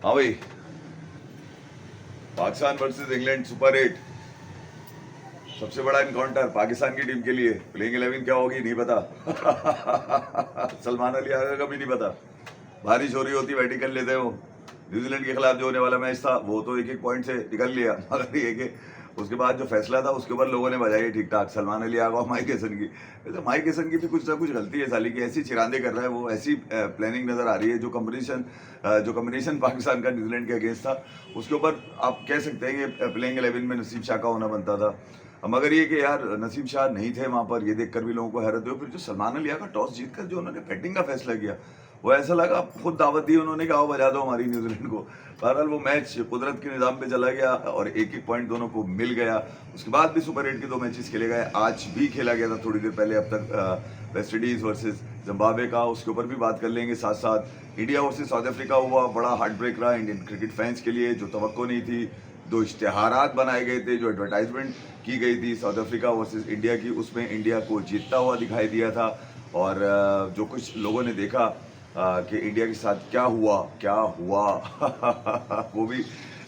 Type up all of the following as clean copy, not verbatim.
हाँ भाई, Pakistan versus England super 8 सबसे बड़ा इनकाउंटर पाकिस्तान की टीम के लिए। प्लेइंग 11 क्या होगी नहीं पता। सलमान अली आगा का भी नहीं पता। बारिश हो रही होती बैटिंग कर लेते हो। न्यूजीलैंड के खिलाफ जो होने वाला मैच था वो तो एक एक पॉइंट से निकल लिया, मगर ये कि उसके बाद जो फैसला था उसके ऊपर लोगों ने बजाई ठीक ठाक। सलमान अली आगा और माइक हेसन की, वैसे माइक हेसन की भी कुछ ना कुछ गलती है साली की। ऐसी चिरांदे कर रहा है वो, ऐसी प्लानिंग नजर आ रही है। जो कम्बिनेशन पाकिस्तान का न्यूजीलैंड के अगेंस्ट था उसके ऊपर आप कह सकते हैं कि प्लेइंग 11 में नसीब शाह का होना बनता था। मगर ये कि यार नसीब शाह नहीं थे वहां पर, ये देखकर भी लोगों को हैरत हुई। फिर जो सलमान अली का टॉस जीतकर जो उन्होंने बैटिंग का फैसला किया, वो ऐसा लगा खुद दावत दी उन्होंने कि आओ बजा दो हमारी न्यूजीलैंड को। बहरहाल वो मैच कुदरत के निज़ाम पे चला गया और एक एक पॉइंट दोनों को मिल गया। उसके बाद भी सुपर 8 के 2 मैचेस खेले गए। आज भी खेला गया था थोड़ी देर पहले, अब तक वेस्ट इंडीज वर्सेस जिम्बाब्वे का, उसके ऊपर भी बात कर लेंगे। साथ साथ इंडिया वर्सेस साउथ अफ्रीका हुआ, बड़ा हार्ट ब्रेक रहा इंडियन क्रिकेट फैंस के लिए। जो तवक्को नहीं थी, 2 इश्तेहारात बनाए गए थे, जो एडवर्टाइजमेंट की गई थी साउथ अफ्रीका वर्सेस इंडिया की, उसमें इंडिया को जीतता हुआ दिखाई दिया था। और जो कुछ लोगों ने देखा कि इंडिया के साथ क्या हुआ वो भी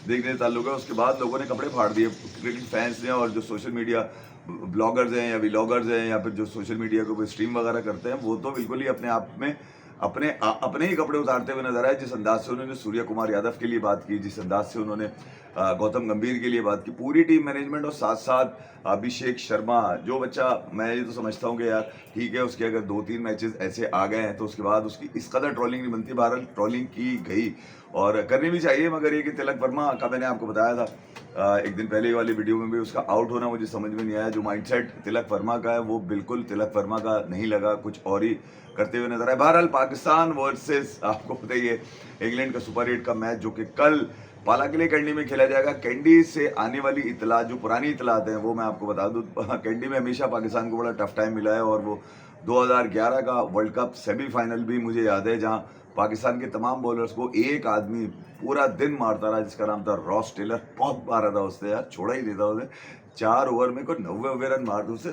देखने ताल्लुक है। उसके बाद लोगों ने कपड़े फाड़ दिए, क्रिकेट फैंस ने। और जो सोशल मीडिया ब्लॉगर्स हैं या व्लॉगर्स हैं या फिर जो सोशल मीडिया को स्ट्रीम वगैरह करते हैं, वो तो बिल्कुल ही अपने आप में अपने ही कपड़े उतारते हुए नजर आए। जिस अंदाज से उन्होंने सूर्य कुमार यादव के लिए बात की, जिस अंदाज से उन्होंने गौतम गंभीर के लिए बात की, पूरी टीम मैनेजमेंट और साथ साथ अभिषेक शर्मा, जो बच्चा, मैं ये तो समझता हूँ कि यार ठीक है, उसके अगर 2-3 मैचेस ऐसे आ गए हैं तो उसके बाद उसकी इस कदर ट्रोलिंग नहीं बनती। बहरहाल ट्रोलिंग की गई और करनी भी चाहिए, मगर ये कि तिलक वर्मा का मैंने आपको बताया था एक दिन पहले वाली वीडियो में भी, उसका आउट होना मुझे समझ में नहीं आया। जो माइंडसेट तिलक वर्मा का है वो बिल्कुल तिलक वर्मा का नहीं लगा, कुछ और ही करते हुए नजर आए। बहरहाल पाकिस्तान वर्सेस, आपको पता ही है, इंग्लैंड का सुपर 8 का मैच जो कि कल पाला के लिए कैंडी में खेला जाएगा। कैंडी से आने वाली इतला, जो पुरानी इतलात हैं वो मैं आपको बता दूं। कैंडी में हमेशा पाकिस्तान को बड़ा टफ टाइम मिला है और वो 2011 का वर्ल्ड कप सेमीफाइनल भी मुझे याद है, जहां पाकिस्तान के तमाम बॉलर्स को एक आदमी पूरा दिन मारता रहा, जिसका नाम था रॉस टेलर। बहुत मारा था उसने यार, छोड़ा ही देता उसे। 4 ओवर में कोई 90 रन मार दो उसे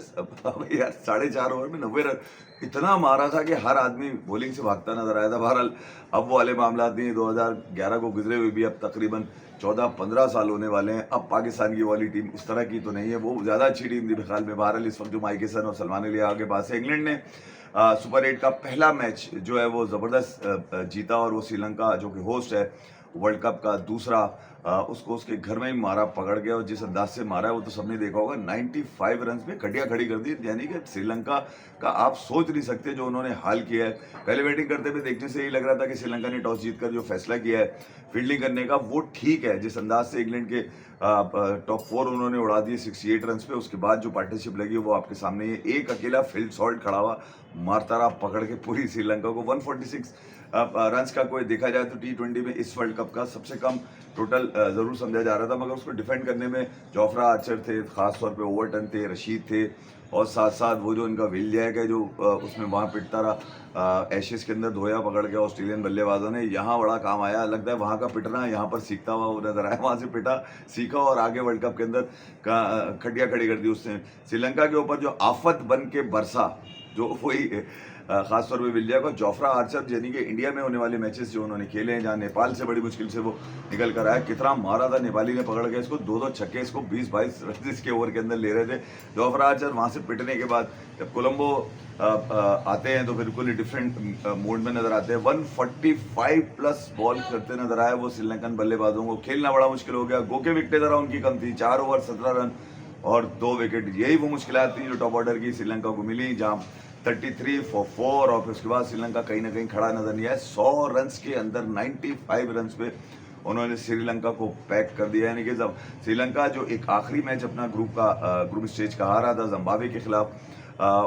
यार, 4.5 ओवर में 90 रन, इतना मारा था कि हर आदमी बॉलिंग से भागता नजर आया था। बहरहाल अब वो वाले मामला नहीं, 2011 को गुजरे हुए भी अब तकरीबन 14-15 साल होने वाले हैं। अब पाकिस्तान की वाली टीम उस तरह की तो नहीं है, वो ज़्यादा अच्छी टीम थी ख्याल में। बहरहाल इस वक्त जो माइक हेसन और सलमान अली आगे पास है, इंग्लैंड ने सुपर 8 का पहला मैच जो है वो ज़बरदस्त जीता और वो श्रीलंका जो कि होस्ट है वर्ल्ड कप का दूसरा, उसको उसके घर में ही मारा पकड़ गया। और जिस अंदाज से मारा है वो तो सबने देखा होगा। 95 रन में कटिया खड़ी कर दी, यानी कि श्रीलंका का आप सोच नहीं सकते जो उन्होंने हाल किया है। पहले बैटिंग करते हुए देखने से ही लग रहा था कि श्रीलंका ने टॉस जीतकर जो फैसला किया है फील्डिंग करने का वो ठीक है। जिस अंदाज से इंग्लैंड के टॉप 4 उन्होंने उड़ा दिए 68 रन पे, उसके बाद जो पार्टनरशिप लगी वो आपके सामने है। एक अकेला फील्ड सॉल्ट खड़ा हुआ, मारता रहा पकड़ के पूरी श्रीलंका को। 146 रन्स का कोई देखा जाए तो T20 में इस वर्ल्ड कप का सबसे कम टोटल जरूर समझा जा रहा था, मगर उसको डिफेंड करने में जोफ्रा आर्चर थे, खासतौर पे ओवरटन थे, रशीद थे, और साथ साथ वो जो इनका विल जैक है जो उसमें वहाँ पिटता रहा एशेज के अंदर, धोया पकड़ के ऑस्ट्रेलियन बल्लेबाजों ने। यहाँ बड़ा काम आया, लगता है वहाँ का पिटना यहाँ पर सीखता हुआ वो नजर आया। वहाँ से पिटा, सीखा और आगे वर्ल्ड कप के अंदर खटिया खड़ी कर दी उसने। श्रीलंका के ऊपर जो आफत बन के बरसा, जो वही खासतौर पर विल जैक और जोफ्रा आर्चर, यानी कि इंडिया में होने वाले मैचेस जो उन्होंने खेले हैं, जहाँ नेपाल से बड़ी मुश्किल से वो निकल कर आया। कितना मारा था नेपाली ने पकड़ के इसको, 2-2 छक्के इसको 20-22 रन इसके ओवर के अंदर ले रहे थे जोफ्रा आर्चर। वहाँ से पिटने के बाद जब कोलंबो आते हैं तो बिल्कुल ही डिफरेंट मोड में नजर आते हैं। 145 प्लस बॉल करते नजर आए वो श्रीलंकन बल्लेबाजों को। खेलना बड़ा मुश्किल हो गया। गो के विकेटें जरा उनकी कम थी, 4 ओवर 17 रन और 2 विकेट। यही वो मुश्किलात थी जो टॉप ऑर्डर की श्रीलंका को मिली, जहाँ 33 for 4 और फिर उसके बाद श्रीलंका कहीं ना कहीं खड़ा नजर नहीं आया। 100 रन के अंदर 95 रन पे उन्होंने श्रीलंका को पैक कर दिया। यानी कि जब श्रीलंका जो एक आखिरी मैच अपना ग्रुप स्टेज का हारा था जिम्बाब्वे के खिलाफ,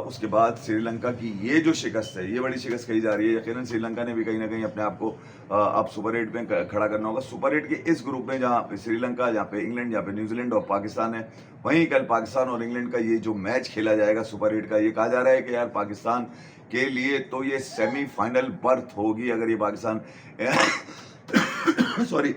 उसके बाद श्रीलंका की ये जो शिकस्त है, ये बड़ी शिकस्त कही जा रही है। यकीनन श्रीलंका ने भी कहीं ना कहीं अपने आप को अब सुपर 8 में खड़ा करना होगा। सुपर 8 के इस ग्रुप में जहाँ पे श्रीलंका, जहाँ पे इंग्लैंड, जहाँ पे न्यूजीलैंड और पाकिस्तान है, वहीं कल पाकिस्तान और इंग्लैंड का ये जो मैच खेला जाएगा सुपर 8 का, ये कहा जा रहा है कि यार पाकिस्तान के लिए तो ये सेमीफाइनल बर्थ होगी अगर ये पाकिस्तान सॉरी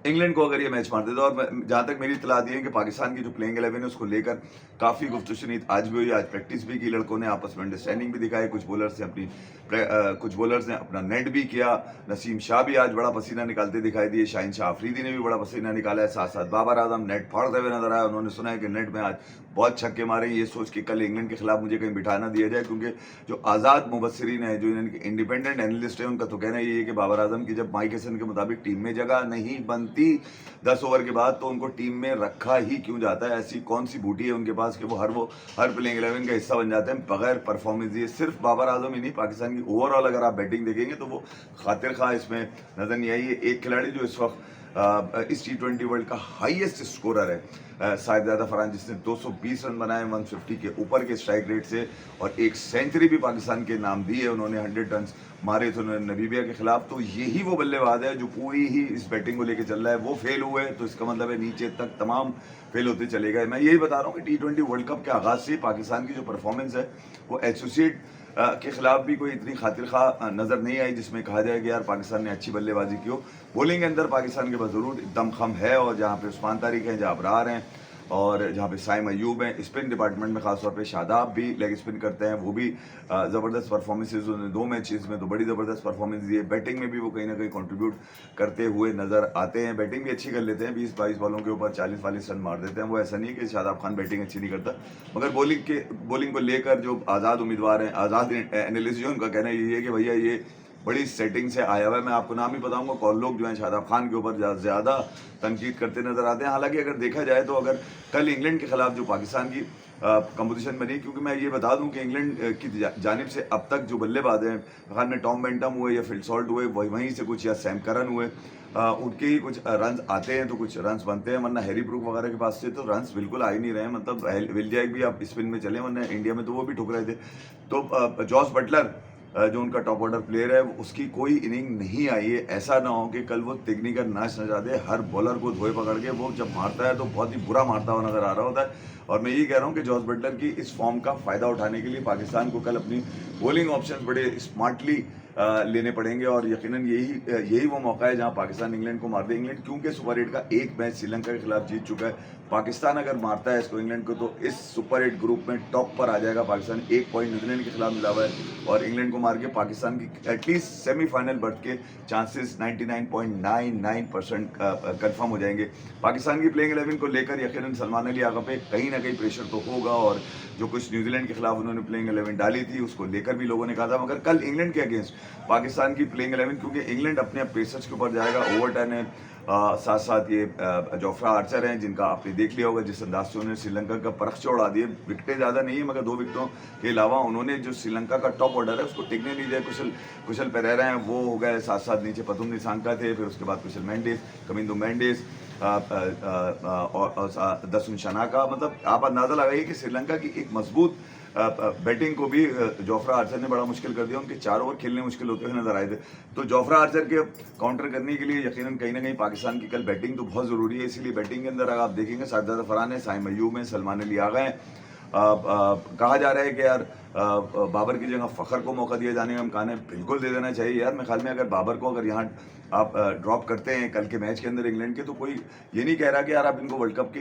इंग्लैंड को अगर ये मैच मार देता। और जहां तक मेरी इतला दी है कि पाकिस्तान की जो प्लेइंग 11 है उसको लेकर काफ़ी गुफ्तगू आज भी हुई, आज प्रैक्टिस भी की, लड़कों ने आपस में अंडरस्टैंडिंग भी दिखाई, कुछ बॉलर से अपनी कुछ बॉलर्स ने अपना नेट भी किया। नसीम शाह भी आज बड़ा पसीना निकालते दिखाई दिए, शाहीन शाह अफरीदी ने भी बड़ा पसीना निकाला है, साथ साथ बाबर आजम नेट फाड़ते हुए नजर आया। उन्होंने सुना है कि नेट में आज बहुत छक्के मारे, ये सोच के कल इंग्लैंड के खिलाफ मुझे कहीं बिठा ना दिया जाए, क्योंकि जो आज़ाद मुबसरीन है, जो इनके इंडिपेंडेंट एनालिस्ट है, उनका तो कहना ये है कि बाबर आजम की जब माइक हसन के मुताबिक टीम में जगह नहीं बनती 10 ओवर के बाद, तो उनको टीम में रखा ही क्यों जाता है। ऐसी कौन सी बूटी है उनके पास कि वो हर प्लेइंग 11 का हिस्सा बन जाते हैं बगैर परफॉर्मेंस दिए। सिर्फ बाबर आजम ही नहीं, पाकिस्तान की ओवरऑल अगर आप बैटिंग देखेंगे तो वो खातिर खा इसमें नजर नहीं आई है। एक खिलाड़ी जो इस वक्त इस T20 वर्ल्ड का हाईएस्ट स्कोरर है साहिबजादा फरहान, जिसने 220 रन बनाए 150 के ऊपर के स्ट्राइक रेट से, और एक सेंचुरी भी पाकिस्तान के नाम दी है उन्होंने। 100 रन मारे थे उन्होंने नमीबिया के खिलाफ। तो यही वो बल्लेबाज है जो पूरी ही इस बैटिंग को लेकर चल रहा है। वो फेल हुए तो इसका मतलब है नीचे तक तमाम फेल होते चले गए। मैं यही बता रहा हूँ कि T20 वर्ल्ड कप के आगाज से पाकिस्तान की जो परफॉर्मेंस है वो एसोसिएट के खिलाफ भी कोई इतनी खातिर खा नजर नहीं आई जिसमें कहा जाए कि यार पाकिस्तान ने अच्छी बल्लेबाजी की हो। बॉलिंग के अंदर पाकिस्तान के पास जरूर दमखम है, और जहाँ पे उस्मान तारिक हैं, जहाँ अबरार हैं, और जहाँ पे साइम अयूब हैं। स्पिन डिपार्टमेंट में खासतौर पे शादाब भी लेग स्पिन करते हैं, वो भी ज़बरदस्त परफॉर्मेंसेज उन्होंने 2 मैचेस में तो बड़ी ज़बरदस्त परफॉर्मेंस दी है। बैटिंग में भी वो कहीं ना कहीं कंट्रीब्यूट करते हुए नज़र आते हैं। बैटिंग भी अच्छी कर लेते हैं, 20-22 बॉलों के ऊपर 40-40 रन मार देते हैं। वो ऐसा नहीं है कि शादाब खान बैटिंग अच्छी नहीं करता, मगर बॉलिंग को लेकर जो आज़ाद उम्मीदवार हैं, आज़ाद एनालिस्ट जो उनका कहना यही है कि भैया ये बड़ी सेटिंग से आया हुआ है। मैं आपको नाम ही बताऊंगा, कौन लोग जो हैं शादाब खान के ऊपर ज़्यादा तनकीद करते नजर आते हैं। हालांकि अगर देखा जाए तो अगर कल इंग्लैंड के खिलाफ जो पाकिस्तान की कंपोजिशन बनी, क्योंकि मैं ये बता दूं कि इंग्लैंड की जानिब से अब तक जो बल्लेबाज हैं, खान में टॉम बेंटम हुए या फिल सॉल्ट हुए, वहीं से कुछ, या सैम करन हुए, उनके ही कुछ रन्स आते हैं तो कुछ रन्स बनते हैं, वरना हैरी ब्रूक वगैरह के पास से तो रन्स बिल्कुल आ ही नहीं रहे हैं। मतलब विल जैक भी आप स्पिन में चले, वरना इंडिया में तो वो भी ठुक रहे थे। तो जॉस बटलर जो उनका टॉप ऑर्डर प्लेयर है, उसकी कोई इनिंग नहीं आई है। ऐसा ना हो कि कल वो तिगनीकर नाच न जाते, हर बॉलर को धोए पकड़ के वो जब मारता है तो बहुत ही बुरा मारता हुआ नजर आ रहा होता है। और मैं यही कह रहा हूँ कि जॉस बटलर की इस फॉर्म का फायदा उठाने के लिए पाकिस्तान को कल अपनी बॉलिंग ऑप्शंस बड़े स्मार्टली लेने पड़ेंगे, और यकीनन यही वो मौका है जहां पाकिस्तान इंग्लैंड को मार दे। इंग्लैंड क्योंकि सुपर 8 का एक मैच श्रीलंका के खिलाफ जीत चुका है, पाकिस्तान अगर मारता है इसको इंग्लैंड को तो इस सुपर 8 ग्रुप में टॉप पर आ जाएगा पाकिस्तान। 1 पॉइंट न्यूजीलैंड के खिलाफ मिला हुआ है, और इंग्लैंड को मार के पाकिस्तान की एटलीस्ट सेमीफाइनल बर्थ के चांसेस 99.99% कन्फर्म हो जाएंगे। पाकिस्तान की प्लेइंग 11 को लेकर यकीनन सलमान अली आगा पे कहीं ना कहीं प्रेशर तो होगा, और जो कुछ न्यूजीलैंड के खिलाफ उन्होंने प्लेइंग 11 डाली थी उसको लेकर भी लोगों ने कहा था। मगर कल इंग्लैंड के अगेंस्ट पाकिस्तान की प्लेइंग 11, क्योंकि इंग्लैंड अपने पेसर्स के ऊपर जाएगा, ओवरटन है, साथ साथ ये जोफ्रा आर्चर हैं, जिनका आपने देख लिया होगा जिस अंदाज से उन्होंने श्रीलंका का परख चौड़ा दिए। विकेटें ज़्यादा नहीं है, मगर 2 विकेटों के अलावा उन्होंने जो श्रीलंका का टॉप ऑर्डर है उसको टिकने नहीं दिया। कुशल पेरेरा हैं, वो हो गए, साथ साथ नीचे पतुम निसांका थे, फिर उसके बाद कुशल मेंडिस, कमिंदो मेंडिस और दसुन शनाका। मतलब आप अंदाज़ा लगाइए कि श्रीलंका की एक मजबूत बैटिंग को भी जोफ्रा आर्चर ने बड़ा मुश्किल कर दिया। उनके 4 ओवर खेलने मुश्किल होते हुए नजर आए थे। तो जोफ्रा आर्चर के काउंटर करने के लिए यकीनन कहीं ना कहीं पाकिस्तान की कल बैटिंग तो बहुत ज़रूरी है। इसीलिए बैटिंग के अंदर अगर आप देखेंगे, साहिबजादा फरहान है, साइम अयूब है, सलमान अली आगा हैं। कहा जा रहा है कि यार बाबर की जगह फ़खर को मौका दिया जाने का इम्कान है। बिल्कुल दे देना चाहिए यार। मेरे ख्याल में अगर बाबर को अगर यहाँ आप ड्रॉप करते हैं कल के मैच के अंदर इंग्लैंड के, तो कोई ये नहीं कह रहा कि यार आप इनको वर्ल्ड कप के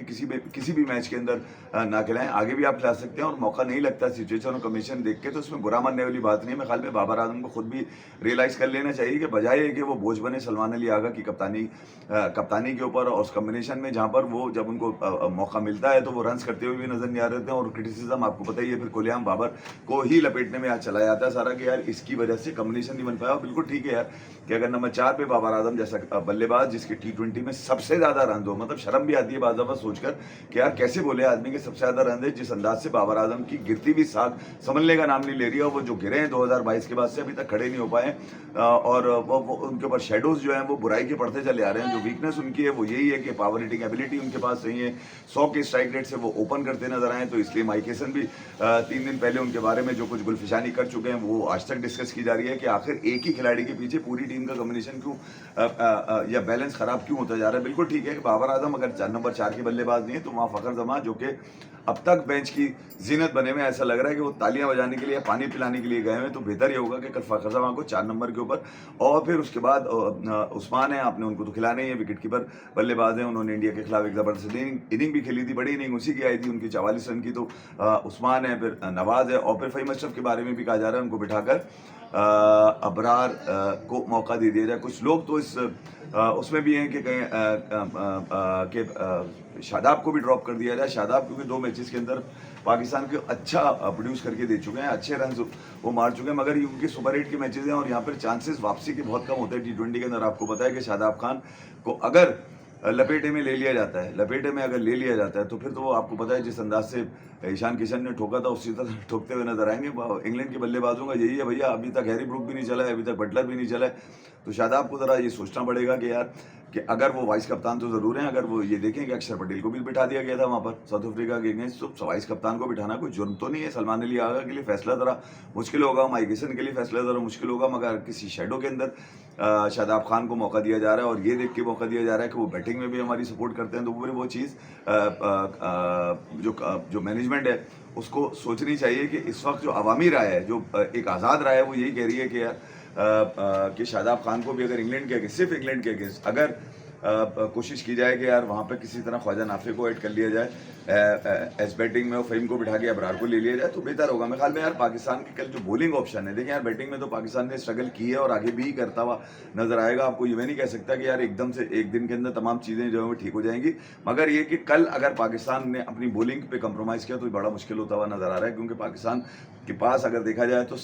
किसी भी मैच के अंदर ना खिलाएं। आगे भी आप खिला सकते हैं, और मौका नहीं लगता सिचुएशन और कमीशन देख के तो उसमें बुरा मानने वाली बात नहीं है। मेरे ख्याल में बाबर आजम को खुद भी रियलाइज़ कर लेना चाहिए कि बजाय कि वो बोझ बने सलमान अली आगा की कप्तानी के ऊपर, और उस कम्बिनेशन में जहाँ पर वो जब उनको मौका मिलता है तो वो रन्स करते हुए भी नजर नहीं आ रहे थे। और क्रिटिसिज्म आपको पता ही है, फिर कोलियाम बाबर को ही लपेटने में आज चला जाता है सारा कि यार इसकी वजह से कम्बिनेशन नहीं बन पाया। बिल्कुल ठीक है यार कि अगर नंबर 4 पे बाबर आजम जैसा बल्लेबाज जिसके T20 में सबसे ज्यादा रन हो, मतलब शर्म भी आती है बाज़ दफा सोचकर कि यार कैसे बोले आदमी के सबसे ज्यादा रन है, जिस अंदाज से बाबर आजम की गिरती भी साथ संभलने का नाम नहीं ले रही है। और वो जो गिरे हैं 2022 के बाद से अभी तक खड़े नहीं हो पाए, और वो उनके ऊपर शेडोज जो हैं वो बुराई के पड़ते चले आ रहे हैं। जो वीकनेस उनकी है वो यही है कि पावर हिटिंग एबिलिटी उनके पास नहीं है। 100 के स्ट्राइक रेट से वो ओपन करते नजर आए, तो इसलिए माइक हेसन भी 3 दिन पहले उनके बारे में जो कुछ गुलफिशानी कर चुके हैं वो आज तक डिस्कस की जा रही है कि आखिर एक ही खिलाड़ी के पीछे पूरी टीम का कॉम्बिनेशन क्यों या बैलेंस खराब क्यों होता जा रहा है। बिल्कुल ठीक है कि बाबर आजम अगर नंबर 4 के बल्लेबाज नहीं है तो वहाँ फ़खर जमा जो कि अब तक बेंच की जीनत बने में, ऐसा लग रहा है कि वो तालियां बजाने के लिए, पानी पिलाने के लिए गए हैं। तो बेहतर ये होगा कि कल फ़खर जमा को 4 नंबर के ऊपर, और फिर उसके बाद उस्मान है, आपने उनको तो खिलाना ही है, विकेट कीपर बल्लेबाज हैं, उन्होंने इंडिया के खिलाफ एक ज़बरदस्त इनिंग भी खेली थी, बड़ी इनिंग उसी की आई थी उनकी 44 रन की। तो उस्मान है, फिर नवाज है, और फिर फ़हीम अशरफ के बारे में भी कहा जा रहा है उनको बिठाकर अबरार को मौका दे दिया जाए। कुछ लोग तो इस उसमें भी हैं कि कहीं शादाब को भी ड्रॉप कर दिया जाए। शादाब क्योंकि 2 मैचेस के अंदर पाकिस्तान को अच्छा प्रोड्यूस करके दे चुके हैं, अच्छे रन वो मार चुके हैं, मगर ये उनके सुपर 8 के मैचेस हैं और यहाँ पर चांसेस वापसी के बहुत कम होते हैं T20 के अंदर। आपको पता है कि शादाब खान को अगर लपेटे में ले लिया जाता है, लपेटे में अगर ले लिया जाता है तो फिर तो वो आपको पता है जिस अंदाज से ईशान किशन ने ठोका था उसी तरह ठोकते हुए नजर आएंगे। इंग्लैंड के बल्लेबाजों का यही है भैया, अभी तक हैरी ब्रूक भी नहीं चला है, अभी तक बटलर भी नहीं चला है। तो शादाब को ज़रा ये सोचना पड़ेगा कि यार कि अगर वो वाइस कप्तान तो ज़रूर हैं, अगर वो ये देखें कि अक्षर पटेल को भी बिठा दिया गया था वहाँ पर साउथ अफ्रीका के अगेंस्ट, तो वाइस कप्तान को बिठाना कोई जुर्म तो नहीं है। सलमान अली आगा के लिए फैसला ज़रा मुश्किल होगा, माइक हैसन के लिए फैसला ज़रा मुश्किल होगा, मगर किसी शेडो के अंदर शादाब खान को मौका दिया जा रहा है और ये देख के मौका दिया जा रहा है कि वो बैटिंग में भी हमारी सपोर्ट करते हैं। तो वो चीज़ जो मैनेजमेंट है उसको सोचनी चाहिए कि इस वक्त जो अवामी राय है, जो एक आज़ाद राय है, वो यही कह रही है कि यार कि शादाब खान को भी अगर इंग्लैंड के अगेंस्ट, सिर्फ इंग्लैंड के अगेंस्ट अगर कोशिश की जाए कि यार वहाँ पे किसी तरह ख्वाजा नाफे को ऐड कर लिया जाए, एस बैटिंग में फ़हीम को बिठा के अबरार को ले लिया जाए तो बेहतर होगा मेरे ख्याल में। यार पाकिस्तान की कल जो बॉलिंग ऑप्शन है, देखिए यार बैटिंग में तो पाकिस्तान ने स्ट्रगल की है और आगे भी करता हुआ नजर आएगा। आपको ये मैं नहीं कह सकता कि यार एकदम से एक दिन के अंदर तमाम चीज़ें जो है वो ठीक हो जाएंगी, मगर ये कि कल अगर पाकिस्तान ने अपनी बॉलिंग पे कंप्रोमाइज़ किया तो बड़ा मुश्किल होता हुआ नजर आ रहा है, क्योंकि पाकिस्तान के पास अगर देखा जाए तो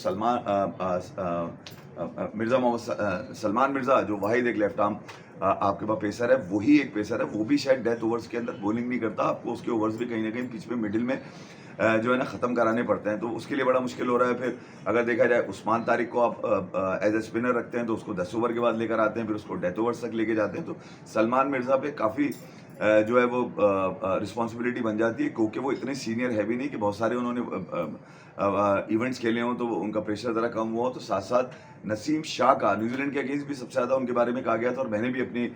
सलमान मिर्ज़ा जो वाहिद एक लेफ्ट आर्म आपके पास पेसर है, वही एक पेसर है, वो भी शायद डेथ ओवर्स के अंदर बॉलिंग नहीं करता, आपको उसके ओवर्स भी कहीं ना कहीं पिच पे मिडिल में जो है ना ख़त्म कराने पड़ते हैं, तो उसके लिए बड़ा मुश्किल हो रहा है। फिर अगर देखा जाए उस्मान तारिक को आप एज ए स्पिनर रखते हैं तो उसको 10 ओवर के बाद लेकर आते हैं, फिर उसको डेथ ओवर्स तक लेके जाते हैं, तो सलमान मिर्ज़ा पे काफ़ी जो है वो रिस्पॉन्सिबिलिटी बन जाती है, क्योंकि वो इतने सीनियर है भी नहीं कि बहुत सारे उन्होंने इवेंट्स खेले हों तो उनका प्रेशर ज़रा कम हुआ हो। तो साथ साथ नसीम शाह का न्यूजीलैंड के अगेंस्ट भी सबसे ज़्यादा उनके बारे में कहा गया था और मैंने भी अपनी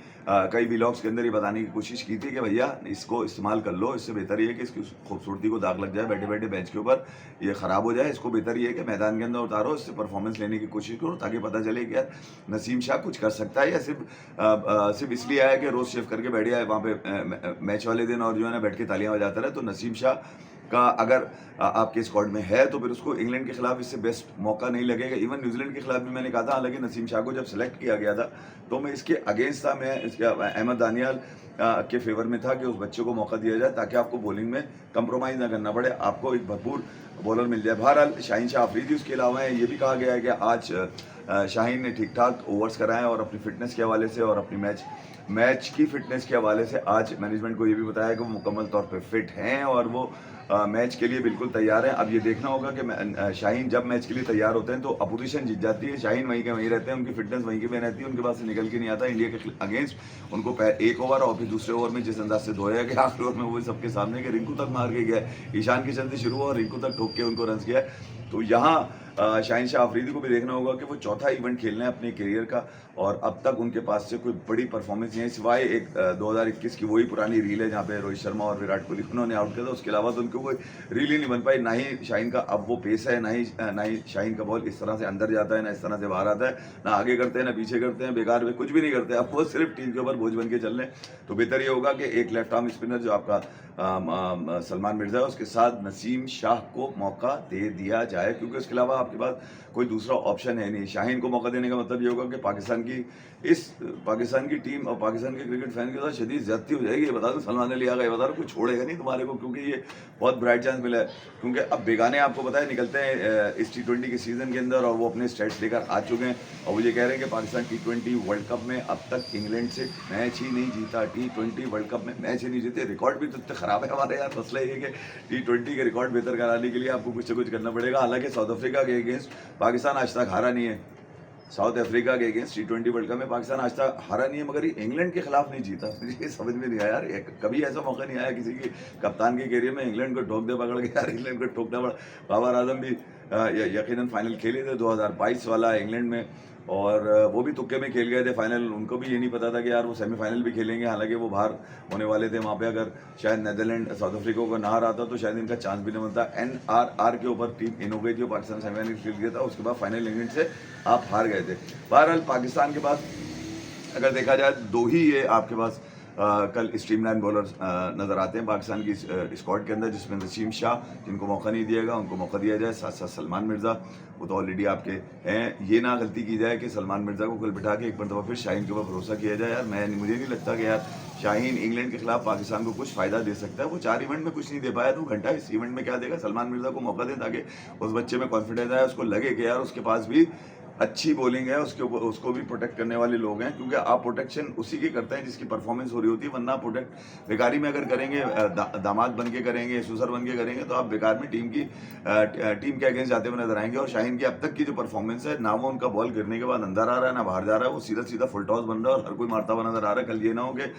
कई व्लॉग्स के अंदर ये बताने की कोशिश की थी कि भैया इसको इस्तेमाल कर लो, इससे बेहतर ये है कि इसकी खूबसूरती को दाग लग जाए बैठे बैठे बेंच के ऊपर, ये ख़राब हो जाए, इसको बेहतर ये है कि मैदान के अंदर उतारो, इससे परफॉर्मेंस लेने की कोशिश करो ताकि पता चले कि यार नसीम शाह कुछ कर सकता है या सिर्फ इसलिए आया कि रोज़ शेव करके बैठ गया वहाँ पे मैच वाले दिन और जो है ना बैठ के तालियां बजाता रहे। तो नसीम शाह का अगर आपके स्क्वाड में है तो फिर उसको इंग्लैंड के खिलाफ इससे बेस्ट मौका नहीं लगेगा। इवन न्यूजीलैंड के खिलाफ भी मैंने कहा था, हालांकि नसीम शाह को जब सेलेक्ट किया गया था तो मैं इसके अगेंस्ट था, मैं इसके अहमद दानियाल के फेवर में था कि उस बच्चे को मौका दिया जाए ताकि आपको बॉलिंग में कंप्रोमाइज़ ना करना पड़े, आपको एक भरपूर बॉलर मिल जाए। बहरहाल शाहीन शाह अफरीदी उसके अलावा है, ये भी कहा गया है कि आज शाहीन ने ठीक ठाक ओवर्स कराए और अपनी फिटनेस के हवाले से और अपनी मैच की फिटनेस के हवाले से आज मैनेजमेंट को ये भी बताया कि वो मुकम्मल तौर पे फिट हैं और वो मैच के लिए बिल्कुल तैयार हैं। अब ये देखना होगा कि शाहीन जब मैच के लिए तैयार होते हैं तो अपोजिशन जीत जाती है, शाहीन वहीं के वहीं रहते हैं, उनकी फिटनेस वहीं के वहीं रहती है, उनके पास से निकल के नहीं आता इंडिया के अगेंस्ट। उनको एक ओवर और फिर दूसरे ओवर में जिस अंदाज से धोया गया आखिरी ओवर में वो सबके सामने के रिंकू तक मार के गया, ईशान किशन से शुरू हुआ और रिंकू तक ठोक के उनको रन किया। तो यहाँ शाहीन शाह अफरीदी को भी देखना होगा कि वो चौथा इवेंट खेलना है अपने करियर का और अब तक उनके पास से कोई बड़ी परफॉर्मेंस नहीं है, सिवाय एक 2021 की वही पुरानी रील है जहाँ पे रोहित शर्मा और विराट कोहली उन्होंने आउट किया था, उसके अलावा तो उनको कोई रील ही नहीं बन पाई। ना ही शाहीन का अब वो पेस है, ना ही शाहीन का बॉल इस तरह से अंदर जाता है, ना इस तरह से बाहर आता है, ना आगे करते हैं ना पीछे करते हैं, बेकार में कुछ भी नहीं करते, अब वो सिर्फ टीम के ऊपर बोझ बन के चल रहे हैं। तो बेहतर ये होगा कि एक लेफ्ट आर्म स्पिनर जो आपका सलमान मिर्ज़ा है उसके साथ नसीम शाह को मौका दे दिया जाए, क्योंकि उसके अलावा आपके पास कोई दूसरा ऑप्शन है नहीं। शाहीन को मौका देने का मतलब ये होगा कि पाकिस्तान की टीम और पाकिस्तान के क्रिकेट फैन के साथ शदीद ज्यादती हो जाएगी। ये बता दो सलमान अली आगा, ये बता दो कोई छोड़ेगा नहीं तुम्हारे को, क्योंकि ये बहुत ब्राइट चांस मिला है। क्योंकि अब बेगाने आपको पता है निकलते हैं इस T20 के सीज़न के अंदर और वो अपने स्टेट्स लेकर आ चुके हैं और वो ये कह रहे हैं कि पाकिस्तान T20 वर्ल्ड कप में अब तक इंग्लैंड से मैच ही नहीं जीता, T20 वर्ल्ड कप में मैच ही नहीं जीते। रिकॉर्ड भी तो इतने ख़राब है हमारे यार, मसला ये है कि T20 के रिकॉर्ड बेहतर कराने के लिए आपको कुछ ना कुछ करना पड़ेगा। हालांकि साउथ अफ्रीका के अगेंस्ट पाकिस्तान आज तक हारा नहीं है, साउथ अफ्रीका के अगेंस्ट T20 वर्ल्ड कप में पाकिस्तान आज तक हारा नहीं है, मगर ये इंग्लैंड के खिलाफ नहीं जीता। मुझे समझ में नहीं आया यार, कभी ऐसा मौका नहीं आया किसी की कप्तान के करियर में इंग्लैंड को ठोक दे पकड़ के, यार इंग्लैंड को ठोकना पड़ा। बाबर आजम भी यकीनन फाइनल खेले थे 2022 वाला इंग्लैंड में और वो भी तुक्के में खेल गए थे फाइनल, उनको भी ये नहीं पता था कि यार वो सेमीफाइनल भी खेलेंगे, हालांकि वो बाहर होने वाले थे वहाँ पे। अगर शायद नेदरलैंड साउथ अफ्रीका को ना हरा था तो शायद इनका चांस भी नहीं बनता। NRR के ऊपर टीम इन हो गई थी, जो पाकिस्तान सेमीफाइनल खेल गया था, उसके बाद फाइनल इंग्लैंड से आप हार गए थे। बहरहाल पाकिस्तान के पास अगर देखा जाए दो ही ये आपके पास कल स्ट्रीमलाइन बॉलर नज़र आते हैं पाकिस्तान की स्क्वाड के अंदर, जिसमें नसीम शाह, जिनको मौका नहीं दिया गया उनको मौका दिया जाए, साथ साथ सलमान मिर्ज़ा, वो तो ऑलरेडी आपके हैं। ये ना गलती की जाए कि सलमान मिर्ज़ा को कल बिठा के एक मरतबा फिर शाहीन के ऊपर भरोसा किया जाए। यार मुझे नहीं लगता कि यार शाहीन इंग्लैंड के खिलाफ पाकिस्तान को कुछ फ़ायदा दे सकता है। वो 4 इवेंट में कुछ नहीं दे पाया, 2 घंटा इस इवेंट में क्या देगा? सलमान मिर्ज़ा को मौका दें ताकि उस बच्चे में कॉन्फिडेंस आए, उसको लगे कि यार उसके पास भी अच्छी बॉलिंग है, उसके ऊपर उसको भी प्रोटेक्ट करने वाले लोग हैं, क्योंकि आप प्रोटेक्शन उसी की करते हैं जिसकी परफॉर्मेंस हो रही होती है। वरना आप प्रोटेक्ट बेकारी में अगर करेंगे, दामाद बन के करेंगे, सुसर बन के करेंगे, तो आप बेकार में टीम के अगेंस्ट जाते हुए नजर आएंगे। और शाहीन की अब तक की जो परफॉर्मेंस है, ना वो उनका बॉल गिरने के बाद अंदर आ रहा है ना बाहर जा रहा है, वो सीधा सीधा फुल टॉस बन रहा है और हर कोई मारता हुआ नजर आ रहा है। कल ये ना हो कि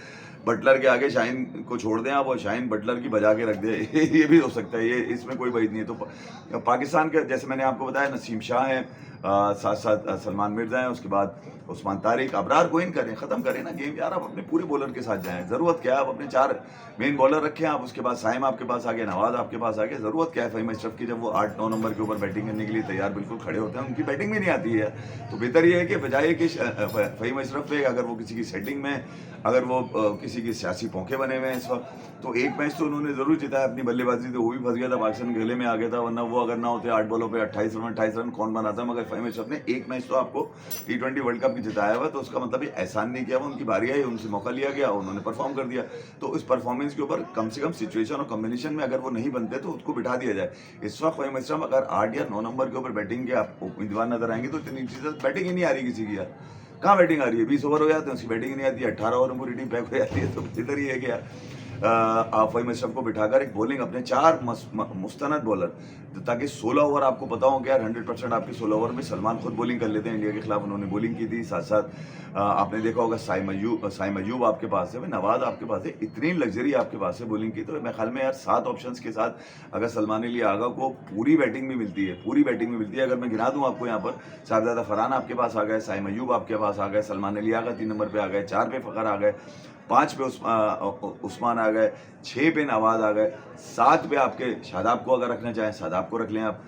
बटलर के आगे शाहीन को छोड़ दें आप और शाहीन बटलर की बजा के रख दे ये भी हो सकता है, ये इसमें कोई वजह नहीं है। तो पाकिस्तान के जैसे मैंने आपको बताया, नसीम शाह हैं, साथ साथ सलमान मिर्ज़ा हैं, उसके बाद उस्मान तारिक, अबरार को इन करें, ख़त्म करें ना गेम यार। आप अपने पूरे बॉलर के साथ जाएं, ज़रूरत क्या है? आप अपने 4 मेन बॉलर रखें आप, उसके बाद साइम आपके पास आ गए, नवाज आपके पास आ गए, ज़रूरत क्या है फ़हीम अशरफ की? जब वो 8-9 नंबर के ऊपर बैटिंग करने के लिए तैयार बिल्कुल खड़े होते हैं, उनकी बैटिंग भी नहीं आती है। तो बेहतर ये है कि बजाय कि फ़हीम अशरफ पे अगर वो किसी की सेटिंग में, अगर वो किसी की सियासी पोंखे बने हुए हैं इस वक्त, तो एक मैच तो उन्होंने ज़रूर जिताया अपनी बल्लेबाजी, तो वो भी फंस गया था, पाकिस्तान गले में आ गया था। वरना वो अगर ना होते 8 बॉलों पे 28 रन कौन बनाता? मगर फ़हीम अशरफ ने एक मैच तो आपको T20 वर्ल्ड कप की जिताया हुआ, तो उसका मतलब ये एहसान नहीं किया, वो उनकी बारी आई, उनसे मौका लिया गया, उन्होंने परफॉर्म कर दिया। तो इस परफॉर्मेंस के ऊपर कम से कम सिचुएशन और कॉम्बिनेशन में अगर वो नहीं बनते तो उसको बिठा दिया जाए। इस वक्त फ़हीम अशरफ अगर 8 या 9 नंबर के ऊपर बैटिंग के आप उम्मीदवार नजर आएंगे, तो इतनी चीज़ें बैटिंग ही नहीं आ रही किसी की यार। कहाँ बैटिंग आ रही है? 20 ओवर हो जाते हैं, उसकी बैटिंग ही नहीं आती है, 18 ओवर में पूरी टीम पैक हो जाती है। तो इधर ही है कि यार आप फ़हीम अशरफ को बिठाकर एक बॉलिंग अपने 4 मुस्तनद बॉलर, ताकि 16 ओवर आपको पता हो कि यार 100% आपके 16 ओवर में सलमान खुद बॉलिंग कर लेते हैं। इंडिया के खिलाफ उन्होंने बॉलिंग की थी, साथ साथ आपने देखा होगा साइम अयूब आपके पास है, नवाज आपके पास है, इतनी लग्जरी आपके पास है बॉलिंग की। तो मेरे ख्याल में यार 7 ऑप्शंस के साथ अगर सलमान अली आगा को पूरी बैटिंग भी मिलती है, पूरी बैटिंग में मिलती है। अगर मैं गिना दूँ आपको यहाँ पर, साहिबजादा फरहान आपके पास आ गए, साइम अयूब आपके पास आ गए, सलमान अली आगा 3 नंबर पे आ गए, 4 पे फ़खर आ गए, 5 पे उस्मान आ गए, 6 पे नवाज आ गए, 7 पे आपके शादाब को अगर रखना चाहें शादाब को रख लें आप,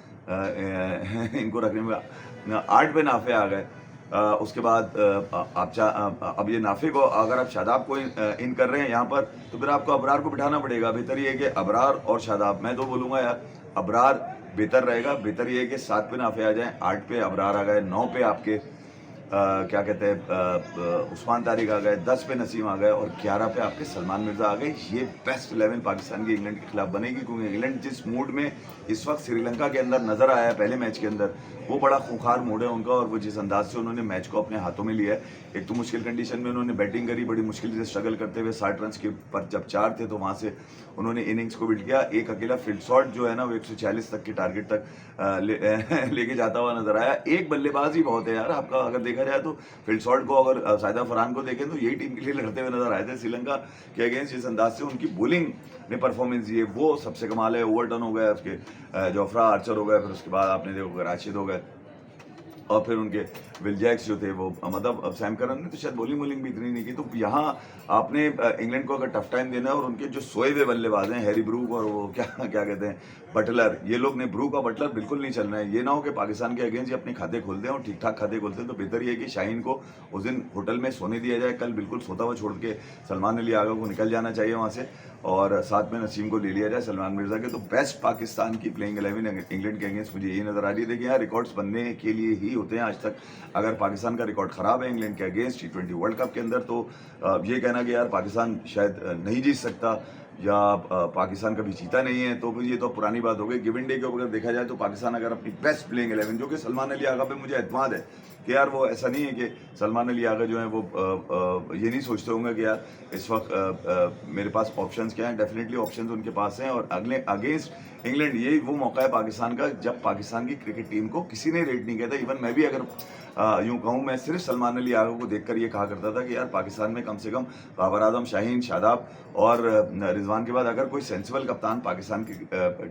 इनको रखने में 8 पे नाफे आ गए। उसके बाद अब ये नाफे को अगर आप शादाब को इन कर रहे हैं यहाँ पर, तो फिर आपको अबरार को बिठाना पड़ेगा। बेहतर ये है कि अबरार और शादाब, मैं तो बोलूँगा यार अबरार बेहतर रहेगा। बेहतर ये है कि 7 पे नाफे आ जाएँ, 8 पे अबरार आ गए, 9 पे आपके क्या कहते हैं उस्मान तारिक आ गए, 10 पे नसीम आ गए और 11 पे आपके सलमान मिर्ज़ा आ गए। ये बेस्ट 11 पाकिस्तान की इंग्लैंड के खिलाफ बनेगी, क्योंकि इंग्लैंड जिस मूड में इस वक्त श्रीलंका के अंदर नज़र आया है पहले मैच के अंदर, वो बड़ा खूंखार मूड है उनका। और वो जिस अंदाज से उन्होंने मैच को अपने हाथों में लिया है, एक तो मुश्किल कंडीशन में उन्होंने बैटिंग करी, बड़ी मुश्किल से स्ट्रगल करते हुए 60 रन के पर जब 4 थे, तो वहाँ से उन्होंने इनिंग्स को बिल्ड किया। एक अकेला फील्ड शॉट जो है ना, वो 146 तक की टारगेट तक लेके जाता हुआ नजर आया। एक बल्लेबाज ही बहुत है यार आपका, अगर देखा जाए तो फील्ड शॉट को अगर साहिदा फरहान को देखें तो यही टीम के लिए लड़ते हुए नजर आए थे श्रीलंका के अगेंस्ट। जिस अंदाज से उनकी बॉलिंग ने परफॉर्मेंस दी है वो सबसे कमाल है। ओवरटर्न हो गया, उसके जोफ्रा आर्चर हो गया, फिर उसके बाद आपने देखो राशिद हो गए, और फिर उनके विल जैक्स जो थे वो, मतलब अब सैम करन ने तो शायद बॉलिंग भी इतनी नहीं की। तो यहाँ आपने इंग्लैंड को अगर टफ टाइम देना है, और उनके जो सोए हुए बल्लेबाज हैं हैरी ब्रूक और वो क्या क्या कहते हैं बटलर, ये लोग ने ब्रूक और बटलर बिल्कुल नहीं चलना है। ये ना हो कि पाकिस्तान के अगेंस्ट ये अपने खाते खोलते हैं और ठीक ठाक खाते खोलते हैं। तो बेहतर ये है कि शाहीन को उस दिन होटल में सोने दिया जाए, कल बिल्कुल सोता हुआ छोड़ के सलमान अली आगा को निकल जाना चाहिए वहाँ से, और साथ में नसीम को ले लिया जाए सलमान मिर्ज़ा के। तो बेस्ट पाकिस्तान की प्लेइंग 11 इंग्लैंड के अगेंस्ट मुझे यही नज़र आ रही है। देखिए यहाँ रिकॉर्ड्स बनने के लिए ही होते हैं आज तक। अगर पाकिस्तान का रिकॉर्ड ख़राब है इंग्लैंड के अगेंस्ट T20 वर्ल्ड कप के अंदर, तो ये कहना कि यार पाकिस्तान शायद नहीं जीत सकता या पाकिस्तान कभी जीता नहीं है, तो फिर ये तो पुरानी बात हो गई। गिवन डे के ऊपर देखा जाए तो पाकिस्तान अगर अपनी बेस्ट प्लेइंग 11, जो कि सलमान अली आगा पे मुझे एतमाद है कि यार वो ऐसा नहीं है कि सलमान अली आगा जो है वो ये नहीं सोचते होंगे कि यार इस वक्त मेरे पास ऑप्शंस क्या हैं। डेफिनेटली ऑप्शंस उनके पास हैं, और अगले अगेंस्ट इंग्लैंड यही वो मौका है पाकिस्तान का जब पाकिस्तान की क्रिकेट टीम को किसी ने रेट नहीं किया था। इवन मैं भी अगर यूँ कहूँ, मैं सिर्फ सलमान अली आगा को देखकर ये कहा करता था कि यार पाकिस्तान में कम से कम बाबर आजम, शाहीन, शादाब और रिजवान के बाद अगर कोई सेंसिबल कप्तान पाकिस्तान की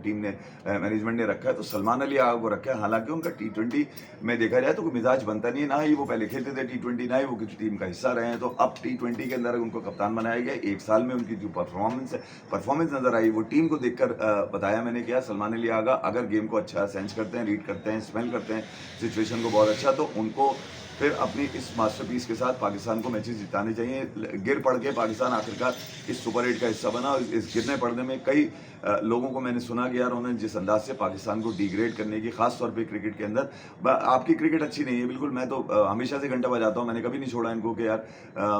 टीम ने मैनेजमेंट ने रखा है तो सलमान अली आगा को रखा है। हालांकि उनका T20 में देखा जाए तो कोई मिजाज बनता नहीं है, ना ही वो पहले खेलते थे T20, ना ही वो किसी टीम का हिस्सा रहे हैं। तो अब T20 के अंदर उनको कप्तान बनाया गया। 1 साल में उनकी जो परफॉर्मेंस नजर आई, वो टीम को देखकर बताया मैंने कि सलमान अली आगा अगर गेम को अच्छा सेंस करते हैं, रीड करते हैं, स्मेल करते हैं सिचुएशन को बहुत अच्छा, तो उनको फिर अपनी इस मास्टरपीस के साथ पाकिस्तान को मैचेस जिताने चाहिए। गिर पड़ के पाकिस्तान आखिरकार इस सुपर 8 का हिस्सा बना और इस गिरने पड़ने में कई लोगों को मैंने सुना कि यार उन्होंने जिस अंदाज से पाकिस्तान को डिग्रेड करने की, खास तौर पे क्रिकेट के अंदर, आपकी क्रिकेट अच्छी नहीं है बिल्कुल, मैं तो हमेशा से घंटा बजाता हूँ, मैंने कभी नहीं छोड़ा इनको कि यार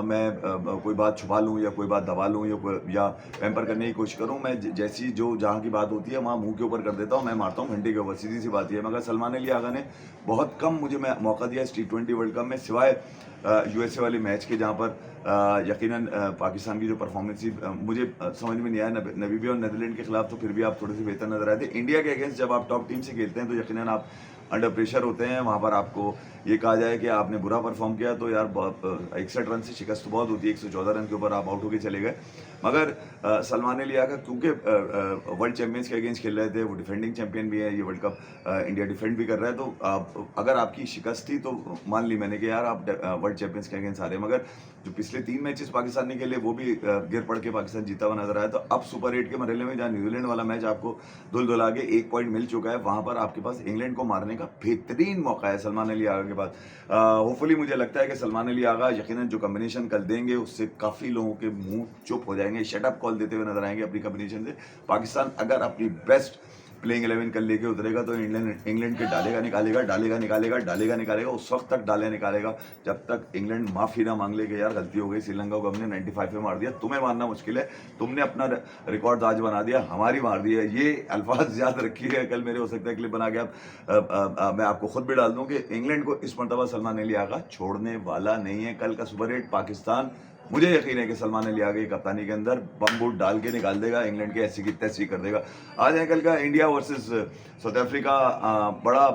मैं कोई बात छुपा लूँ या कोई बात दबा लूँ या पैम्पर करने की कोशिश करूँ। मैं जैसी जो जहाँ की बात होती है वहाँ मुंह के ऊपर कर देता हूँ, मैं मारता हूँ घंटे के ऊपर, सीधी सी बात है। मगर सलमान अली आगा ने बहुत कम मुझे मौका दिया इस T20 वर्ल्ड कप में, सिवाय USA वाले मैच के, जहाँ पर यकीनन पाकिस्तान की जो परफॉर्मेंस थी मुझे समझ में नहीं आया। नबीबिया और नीदरलैंड के खिलाफ तो फिर भी आप थोड़े से बेहतर नजर आए थे। इंडिया के अगेंस्ट जब आप टॉप टीम से खेलते हैं तो यकीनन आप अंडर प्रेशर होते हैं। वहाँ पर आपको ये कहा जाए कि आपने बुरा परफॉर्म किया तो यार 61 रन से शिकस्त तो बहुत होती है, 114 रन के ऊपर आप आउट होकर चले गए। मगर सलमान अली आगा क्योंकि वर्ल्ड चैंपियंस के अगेंस्ट खेल रहे थे, वो डिफेंडिंग चैंपियन भी है, ये वर्ल्ड कप इंडिया डिफेंड भी कर रहा है, तो अगर आपकी शिकस्त थी तो मान ली मैंने कि यार आप वर्ल्ड चैंपियंस के अगेंस्ट आ रहे हैं। मगर जो पिछले 3 मैचेस पाकिस्तान ने खेले वो भी गिर पड़ के पाकिस्तान जीता हुआ नजर आया। तो अब सुपर 8 के मरहले में जहाँ न्यूजीलैंड वाला मैच आपको धुल के 1 पॉइंट मिल चुका है, वहां पर आपके पास इंग्लैंड को मारने का बेहतरीन मौका है सलमान अली आगा के पास। होपफुली मुझे लगता है कि सलमान अली आगा यकीनन जो कॉम्बिनेशन कल देंगे उससे काफ़ी लोगों के मुंह चुप हो जाएंगे, शटअप कॉल देते हुए नजर आएंगे अपनी कॉम्बिनेशन से। पाकिस्तान अगर अपनी बेस्ट प्लेइंग 11 कल लेके उतरेगा तो इंग्लैंड के डालेगा उस वक्त तक डाले निकालेगा जब तक इंग्लैंड माफ़ी ना मांग ले कि यार गलती हो गई, श्रीलंका को हमने 95 पे मार दिया, तुम्हें मारना मुश्किल है, तुमने अपना रिकॉर्ड आज बना दिया, हमारी मार दी है। ये अल्फाज याद रखिए, कल मेरे हो सकता है क्लिप बना के मैं आपको खुद भी डाल दूं कि इंग्लैंड को इस मरतबा सलमान अली आगा छोड़ने वाला नहीं है। कल का सुपर 8 पाकिस्तान, मुझे यकीन है कि सलमान अली आगे कप्तानी के अंदर बम बूट डाल के निकाल देगा, इंग्लैंड के ऐसी की तैसी कर देगा। आज है कल का इंडिया वर्सेस साउथ अफ्रीका, बड़ा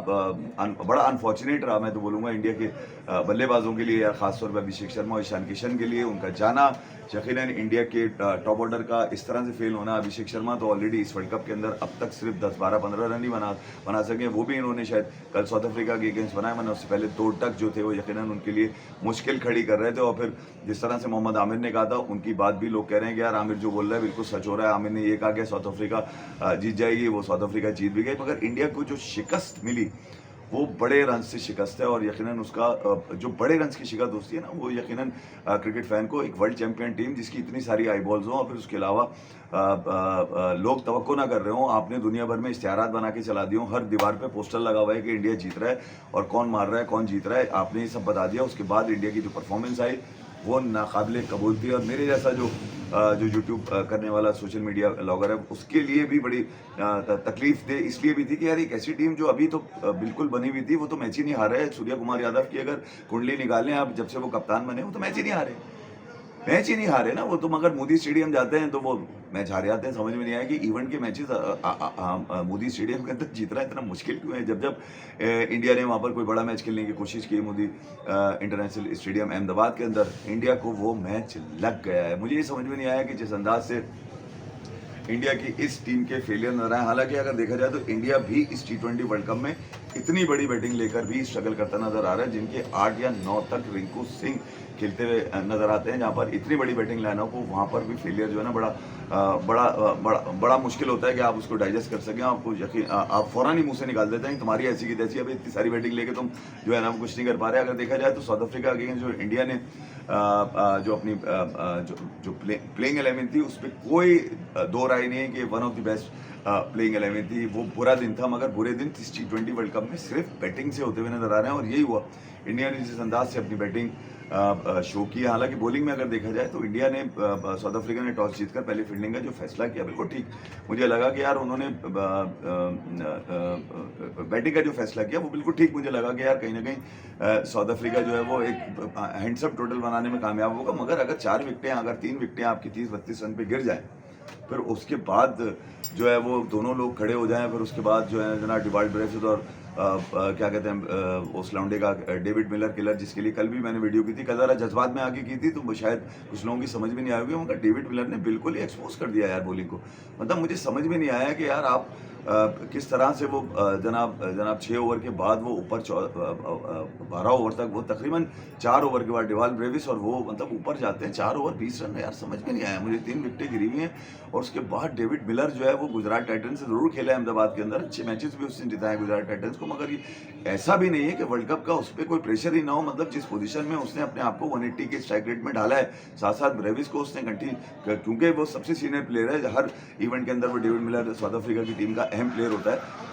अनफॉर्चुनेट रहा, मैं तो बोलूँगा इंडिया के बल्लेबाजों के लिए, या खासतौर पर अभिषेक शर्मा और ईशान किशन के लिए। उनका जाना यकीनन इंडिया के टॉप ऑर्डर का इस तरह से फेल होना, अभिषेक शर्मा तो ऑलरेडी इस वर्ल्ड कप के अंदर अब तक सिर्फ 10, 12, 15 रन ही बना सके, वो भी इन्होंने शायद कल साउथ अफ्रीका के अगेंस्ट बनाए, मैंने उससे पहले 2 टक जो थे वो यकीनन उनके लिए मुश्किल खड़ी कर रहे थे। और फिर जिस तरह से मोहम्मद आमिर ने कहा था, उनकी बात भी लोग कह रहे हैं कि यार आमिर जो बोल रहा है बिल्कुल सच हो रहा है। आमिर ने ये कहा कि साउथ अफ्रीका जीत जाएगी, वो साउथ अफ्रीका जीत भी गई, मगर इंडिया को जो शिकस्त मिली वो बड़े रन से शिकस्त है। और यकीनन उसका जो बड़े रन की शिकस्त होती है ना, वो यकीनन क्रिकेट फैन को, एक वर्ल्ड चैंपियन टीम जिसकी इतनी सारी आई बॉल्स हों और फिर उसके अलावा लोग तवक्को ना कर रहे हों, आपने दुनिया भर में इश्तिहारात बना के चला दिए हों, हर दीवार पे पोस्टर लगा हुआ है कि इंडिया जीत रहा है और कौन मार रहा है, कौन जीत रहा है, आपने ये सब बता दिया। उसके बाद इंडिया की जो परफॉर्मेंस आई वो नाकाबिले कबूल थी। और मेरे जैसा जो यूट्यूब करने वाला सोशल मीडिया ब्लॉगर है, उसके लिए भी बड़ी तकलीफ दे इसलिए भी थी कि यार एक ऐसी टीम जो अभी तो बिल्कुल बनी हुई थी, वो तो मैच ही नहीं हार रहे। सूर्य कुमार यादव की अगर कुंडली निकालें आप, जब से वो कप्तान बने वो तो मैच ही नहीं हारे, मैच ही नहीं हारे ना वो तो। मगर मोदी स्टेडियम जाते हैं तो वो मैच हारे जाते हैं। समझ में नहीं आया कि इवेंट के मैचेस मोदी स्टेडियम के अंदर जीतना इतना मुश्किल क्यों है। जब इंडिया ने वहाँ पर कोई बड़ा मैच खेलने की कोशिश की मोदी इंटरनेशनल स्टेडियम अहमदाबाद के अंदर, इंडिया को वो मैच लग गया है। मुझे ये समझ में नहीं आया कि जिस अंदाज से इंडिया की इस टीम के फेलियर नजर आए। हालांकि अगर देखा जाए तो इंडिया भी इस T20 वर्ल्ड कप में इतनी बड़ी बैटिंग लेकर भी स्ट्रगल करता नजर आ रहा है, जिनके 8 या 9 तक रिंकू सिंह खेलते हुए नजर आते हैं। जहां पर इतनी बड़ी बैटिंग लाइनअप हो, वहां पर भी फेलियर जो है ना बड़ा मुश्किल होता है कि आप उसको डाइजेस्ट कर सकें। आपको यकीन, आप फौरन ही मुंह से निकाल देते हैं तुम्हारी ऐसी की तैसी, अभी इतनी सारी बैटिंग लेके तुम जो है ना कुछ नहीं कर पा रहे। अगर देखा जाए तो साउथ अफ्रीका अगेंस्ट जो इंडिया ने जो अपनी जो प्लेइंग 11 थी, उस पर कोई दो राय नहीं है कि one of the best playing 11 थी। वो बुरा दिन था, मगर बुरे दिन इस T20 वर्ल्ड कप में सिर्फ बैटिंग से होते हुए नजर आ रहे हैं। और यही हुआ, इंडिया ने जिस अंदाज से अपनी बैटिंग शो किया। हालांकि बॉलिंग में अगर देखा जाए तो इंडिया ने, साउथ अफ्रीका ने टॉस जीतकर पहले फील्डिंग का जो फैसला किया बिल्कुल ठीक मुझे लगा कि यार उन्होंने बैटिंग का जो फैसला किया वो बिल्कुल ठीक मुझे लगा कि यार कहीं ना कहीं साउथ अफ्रीका जो है वो एक हैंडसम टोटल बनाने में कामयाब होगा। मगर अगर 4 विकेटें, अगर 3 विकेटें आपकी 30-32 रन पे गिर जाए, फिर उसके बाद जो है वो दोनों लोग खड़े हो जाएं, फिर उसके बाद जो है जना डिवाल्ड ब्रेफिस और क्या कहते हैं उस लौंडे का डेविड मिलर किलर, जिसके लिए कल भी मैंने वीडियो की थी, कल ज़रा जज्बात में आके की थी तो शायद कुछ लोगों की समझ में नहीं आई होगी, मगर डेविड मिलर ने बिल्कुल ही एक्सपोज कर दिया यार बॉलिंग को। मतलब मुझे समझ में नहीं आया कि यार आप किस तरह से वो जनाब 6 ओवर के बाद वो ऊपर 12 ओवर तक वो तकरीबन 4 ओवर के बाद डिवाल ब्रेविस और वो मतलब ऊपर जाते हैं 4 ओवर 20 रन। यार समझ में नहीं आया मुझे, 3 विकेटें गिरी हुई हैं। और उसके बाद डेविड मिलर जो है वो गुजरात टाइटंस से ज़रूर खेला है अहमदाबाद के अंदर, अच्छे मैचेस भी उसने जिताए गुजरात टाइटंस को, मगर ये ऐसा भी नहीं है कि वर्ल्ड कप का उस पर कोई प्रेशर ही ना हो। मतलब जिस पोजीशन में उसने अपने आप को 180 के स्ट्राइक रेट में डाला है, साथ साथ ब्रेविस को उसने क्योंकि वो सबसे सीनियर प्लेयर है हर इवेंट के अंदर, वो डेविड मिलर साउथ अफ्रीका की टीम का अहम प्लेयर होता है।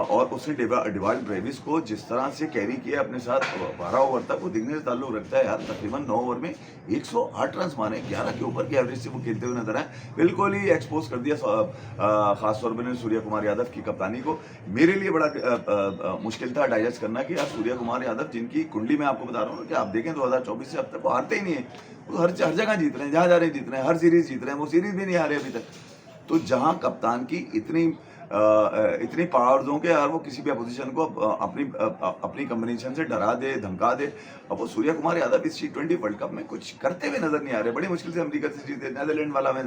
और उसने डिवाल्ड ब्रेविस को जिस तरह से कैरी किया अपने साथ 12 ओवर तक, वो दिखने से ताल्लुक रखता है यार। तकरीबन 9 ओवर में 108 रन मारे, 11 के ऊपर की एवरेज से वो खेलते हुए नजर आए। बिल्कुल ही एक्सपोज कर दिया खासतौर पर सूर्य कुमार यादव की कप्तानी को। मेरे लिए बड़ा मुश्किल था डाइजेस्ट करना कि यार सूर्य कुमार यादव, जिनकी कुंडली मैं आपको बता रहा हूँ कि आप देखें 2024 से अब तक वो हारते ही नहीं है, वो हर जगह जीत रहे हैं, जहाँ जा रहे हैं जीत रहे हैं, हर सीरीज जीत रहे हैं, वो सीरीज भी नहीं हारे अभी तक। तो जहाँ कप्तान की इतनी पावर्स हों कि यार वो किसी भी अपोजिशन को अपनी कम्बिनेशन से डरा दे, धमका दे। अब वो सूर्य कुमार यादव इस T20 वर्ल्ड कप में कुछ करते हुए नजर नहीं आ रहे। बड़ी मुश्किल से अमेरिका से जीते, नेदरलैंड वाला मैच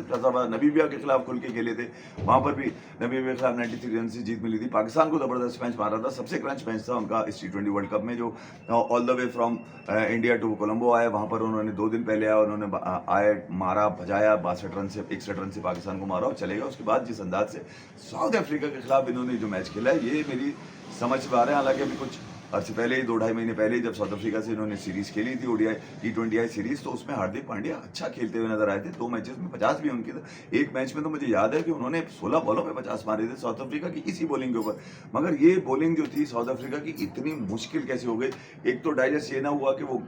नबीबिया के खिलाफ खुल के खेले थे, वहाँ पर भी नबीबिया के खिलाफ 93 रन से जीत मिली थी। पाकिस्तान को जबरदस्त मैच मारा था, सबसे क्रंच मैच था उनका इस T20 वर्ल्ड कप में, जो all the way from India to Colombo आए। वहाँ पर उन्होंने 2 दिन पहले आया, उन्होंने आए मारा भजाया, 62 रन से 61 रन से पाकिस्तान को मारा और चले गए। उसके बाद जिस अंदाज से साउथ अफ्रीका के खिलाफ इन्होंने जो मैच खेला है, ये मेरी समझ में आ रहा है। हालांकि अभी कुछ अर्से पहले ही 2-2.5 महीने पहले ही जब साउथ अफ्रीका से इन्होंने सीरीज खेली थी, ODI T20I सीरीज, तो उसमें हार्दिक पांड्या अच्छा खेलते हुए नजर आए थे। 2 मैचेस में 50 भी उनकी, एक मैच में तो मुझे याद है कि उन्होंने 16 बॉलों में 50 मारे थे साउथ अफ्रीका की इसी बॉलिंग के ऊपर। मगर ये बॉलिंग जो थी साउथ अफ्रीका की इतनी मुश्किल कैसे हो गई? एक तो डाइजेस्ट ये ना हुआ कि वो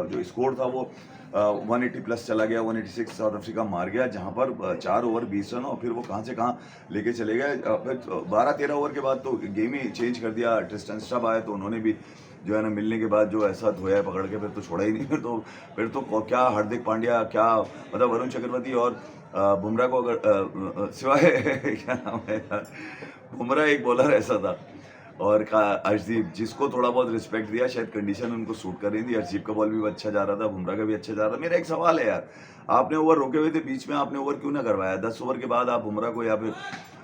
जो स्कोर था वो 180 प्लस चला गया, 186 साउथ अफ्रीका मार गया, जहां पर 4 ओवर 20 रन, और फिर वो कहां से कहां लेके चले गए। फिर 12-13 ओवर के बाद तो गेम ही चेंज कर दिया। ट्रिस्टन स्टब आए तो उन्होंने भी जो है ना मिलने के बाद जो ऐसा धोया पकड़ के, फिर तो छोड़ा ही नहीं। फिर तो क्या हार्दिक पांड्या, क्या मतलब वरुण चक्रवर्ती और बुमराह को अगर सिवाय क्या नाम है यार, बुमराह एक बॉलर ऐसा था, और अर्शदीप, जिसको थोड़ा बहुत रिस्पेक्ट दिया, शायद कंडीशन उनको सूट कर रही थी। अर्शदीप का बॉल भी अच्छा जा रहा था, बुमराह का भी अच्छा जा रहा था। मेरा एक सवाल है यार, आपने ओवर रोके हुए थे, बीच में आपने ओवर क्यों ना करवाया? 10 ओवर के बाद आप बुमराह को या फिर